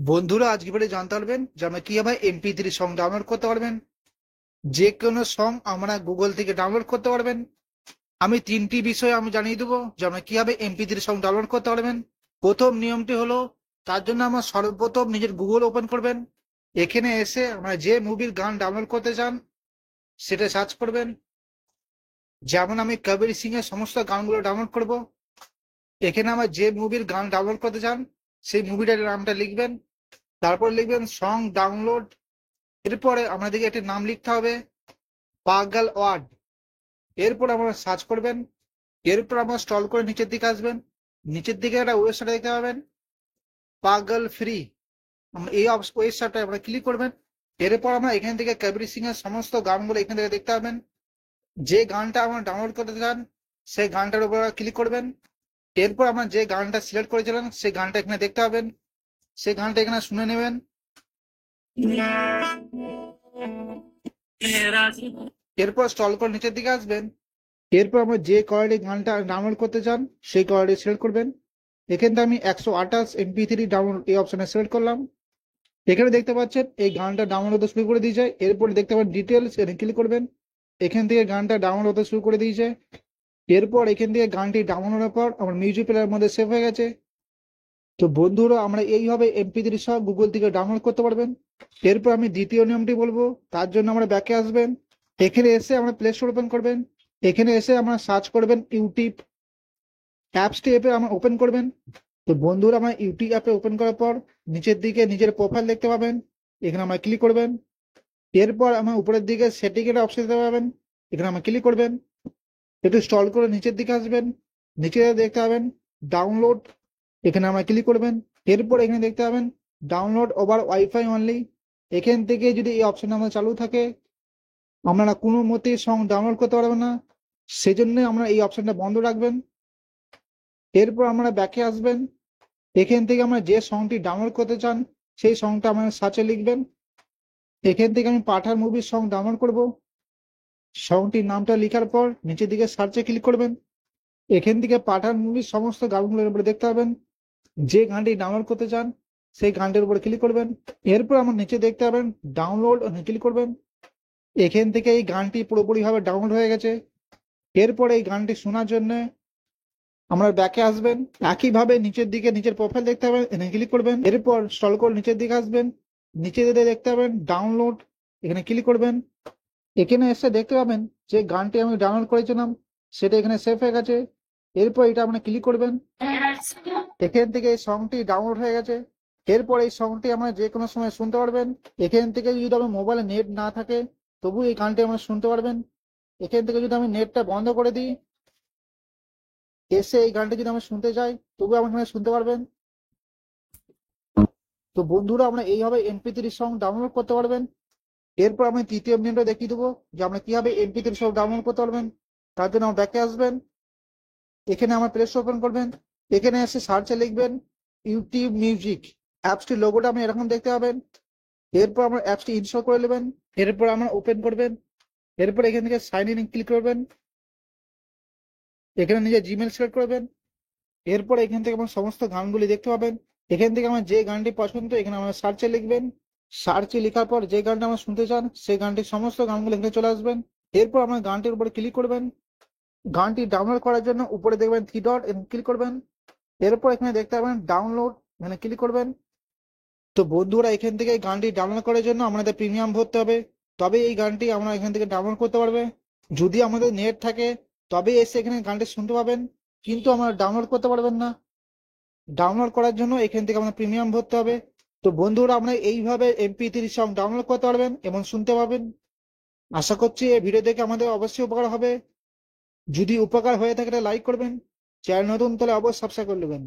বন্ধুরা আজকে বারে জানতে পারবেন যে আমরা কিভাবে MP3 সং ডাউনলোড করতে পারবেন। যে কোনো সং আমরা গুগল থেকে ডাউনলোড করতে পারবেন। আমি তিনটি বিষয় আমি জানিয়ে দেবো যে আমরা কিভাবে MP3 সং ডাউনলোড করতে পারবেন। প্রথম নিয়মটি হলো, তার জন্য আমরা সর্বপ্রথম নিজের গুগল ওপেন করবেন। এখানে এসে আমরা যে মুভির গান ডাউনলোড করতে চান সেটা সার্চ করবেন। যেমন আমি কবির সিং এর সমস্ত গানগুলো ডাউনলোড করব। এখানে আমার যে মুভির গান ডাউনলোড করতে চান সেই মুভিটার নামটা লিখবেন। তারপর লিখবেন সং ডাউনলোড। এরপরে আমাদেরকে একটি নাম লিখতে হবে, পাগল ওয়ার্ড। এরপর আমরা সার্চ করবেন। এরপর আমরা স্ক্রল করে নিচের দিকে আসবেন। নিচের দিকে একটা ওয়েবসাইট দেখতে পাবেন, পাগল ফ্রি। আমরা এই ওয়েবসাইটে আমরা ক্লিক করবেন। এরপর আমরা এখান থেকে কবির সিং এর সমস্ত গানগুলো এখান থেকে দেখতে পাবেন। যে গানটা আমরা ডাউনলোড করতে চান সেই গানটার উপর ক্লিক করবেন। এরপর আমরা যে গানটা সিলেক্ট করেছিলাম সেই গানটা এখানে দেখতে পাবেন। সেই গানটা এখানে শুনে নেবেন। এরপর স্ক্রল করে নিচের দিকে আসবেন। এরপর আমরা যে কোয়ালিটি গানটা ডাউনলোড করতে চান সেই কোয়ালিটি সিলেক্ট করবেন। এখান থেকে আমি 128 MP3 ডাউনলোড এই অপশনে সিলেক্ট করলাম। এখানে দেখতে পাচ্ছেন এই গানটা ডাউনলোড হতে শুরু করে দিয়েছে। এরপর দেখতে পাবেন ডিটেলস, এখানে ক্লিক করবেন। এখান থেকে গানটা ডাউনলোড হতে শুরু করে দিয়েছে। এরপর এখান থেকে গানটি ডাউনলোড হওয়ার পর আমার মিউজিক প্লেয়ারের মধ্যে সেভ হয়ে গেছে। তো বন্ধুরা আমরা এইভাবে MP3 সহ গুগল থেকে ডাউনলোড করতে পারবেন। এরপর আমি দ্বিতীয় নিয়মটি বলবো। তার জন্য আমরা ব্যাকে আসবেন। এখানে এসে আমরা প্লে স্টোর ওপেন করবেন। এখানে এসে আমরা সার্চ করবেন ইউটিউব। অ্যাপসটি অ্যাপে আমরা ওপেন করবেন। তো বন্ধুরা আমরা ইউটিউব অ্যাপে ওপেন করার পর নিচের দিকে নিজের প্রোফাইল দেখতে পাবেন। এখানে আমরা ক্লিক করবেন। এরপর আমরা উপরের দিকে সেটিং এর অপশন দেখতে পাবেন। এখানে আমরা ক্লিক করবেন। একটু স্ক্রল করে নিচের দিকে আসবেন। নিচে দেখতে পাবেন ডাউনলোড। এখানে আমরা ক্লিক করবেন। এরপর এখানে দেখতে পাবেন ডাউনলোড ওভার ওয়াইফাই অনলি। এখান থেকে যদি এই অপশন আমরা চালু থাকে আপনারা কোনো মতেই সং ডাউনলোড করতে পারবেন না। সেজন্য আমরা এই অপশনটা বন্ধ রাখবেন। এরপর আমরা ব্যাকে আসবেন। এখান থেকে আমরা যে সংটি ডাউনলোড করতে চান সেই সংটা আমরা সার্চে লিখবেন। এখান থেকে আমি পাঠান মুভির সং ডাউনলোড করব। সংটির নামটা লেখার পর নিচের দিকে সার্চে ক্লিক করবেন। এখান থেকে পাঠান মুভির সমস্ত গানগুলোর উপরে দেখতে পাবেন। যে গানটি ডাউনলোড করতে চান সেই গানটির উপরে ক্লিক করবেন। এরপর আমার নিচে দেখতে পাবেন ডাউনলোড, ক্লিক করবেন। এখান থেকে এই গানটি পুরোপুরিভাবে ডাউনলোড হয়ে গেছে। এরপর এই গানটি শোনার জন্য আমরা ব্যাকে আসবেন। একইভাবে নিচের দিকে নিজের প্রোফাইল দেখতে পাবেন, এখানে ক্লিক করবেন। এরপর স্ক্রল করে নিচের দিকে আসবেন। নিচে দিকে দেখতে পাবেন ডাউনলোড, এখানে ক্লিক করবেন। এখানে এসে দেখতে পাবেন যে গানটি আমি ডাউনলোড করেছিলাম সেটা এখানে সেভ হয়ে গেছে। এরপর এটা আপনি ক্লিক করবেন। এখান থেকে এই সংটি ডাউনলোড হয়ে গেছে। এরপর এই সংটি আমরা যে কোনো সময় শুনতে পারবেন। এখান থেকে যদি আমার মোবাইলে নেট না থাকে তবু এই গানটি আমরা শুনতে পারবেন। এখান থেকে যদি আমি নেটটা বন্ধ করে দিই, এসে এই গানটি যদি আমরা শুনতে চাই তবু আমরা শুনতে পারবেন। তো বন্ধুরা আমরা এইভাবে MP3 সং ডাউনলোড করতে পারবেন। এরপর আমি তৃতীয় নিয়মটা দেখিয়ে দেবো যে আমরা কিভাবে MP3 সং ডাউনলোড করতে পারবেন। তার জন্য আমার ব্যাকে আসবেন। এখানে আমার প্লে স্টোর ওপেন করবেন। এখানে এসে সার্চে লিখবেন ইউটিউব মিউজিক। অ্যাপসটির লোগোটা আপনি এরকম দেখতে পাবেন। এরপর আমরা অ্যাপসটি ইনস্টল করে নেবেন। এরপর আমরা ওপেন করবেন। এরপর এখান থেকে সাইন ইন ক্লিক করবেন। এখানে নিজের জিমেল সিলেক্ট করবেন। এরপর এখান থেকে আমার সমস্ত গানগুলি দেখতে পাবেন। এখান থেকে আমার যে গানটি পছন্দ এখানে আমরা সার্চে লিখবেন। সার্চে লেখার পর যে গানটা আমরা শুনতে চান সেই গানটির সমস্ত গানগুলো এখানে চলে আসবেন। এরপর আমরা গানটির উপরে ক্লিক করবেন। গানটি ডাউনলোড করার জন্য উপরে দেখবেন 3 ডট, ক্লিক করবেন। এরপর এখানে দেখতে পাবেন ডাউনলোড, এখানে ক্লিক করবেন। তো বন্ধুরা এখান থেকে এই গানটি ডাউনলোড করার জন্য আমাদের প্রিমিয়াম ভরতে হবে, তবে এই গানটি আমরা এখান থেকে ডাউনলোড করতে পারবে। যদি আমাদের নেট থাকে তবে এসে এখানে গানটি শুনতে পাবেন, কিন্তু আমরা ডাউনলোড করতে পারবেন না। ডাউনলোড করার জন্য এখান থেকে আমরা প্রিমিয়াম ভরতে হবে। তো বন্ধুরা আমরা এইভাবে MP3 সং ডাউনলোড করতে পারবেন এবং শুনতে পাবেন। আশা করছি এই ভিডিও দেখে আমাদের অবশ্যই উপকার হবে। যদি উপকার হয়ে থাকে লাইক করবেন, চ্যানেল নতুন তাহলে অবশ্যই সাবস্ক্রাইব করে নেবেন।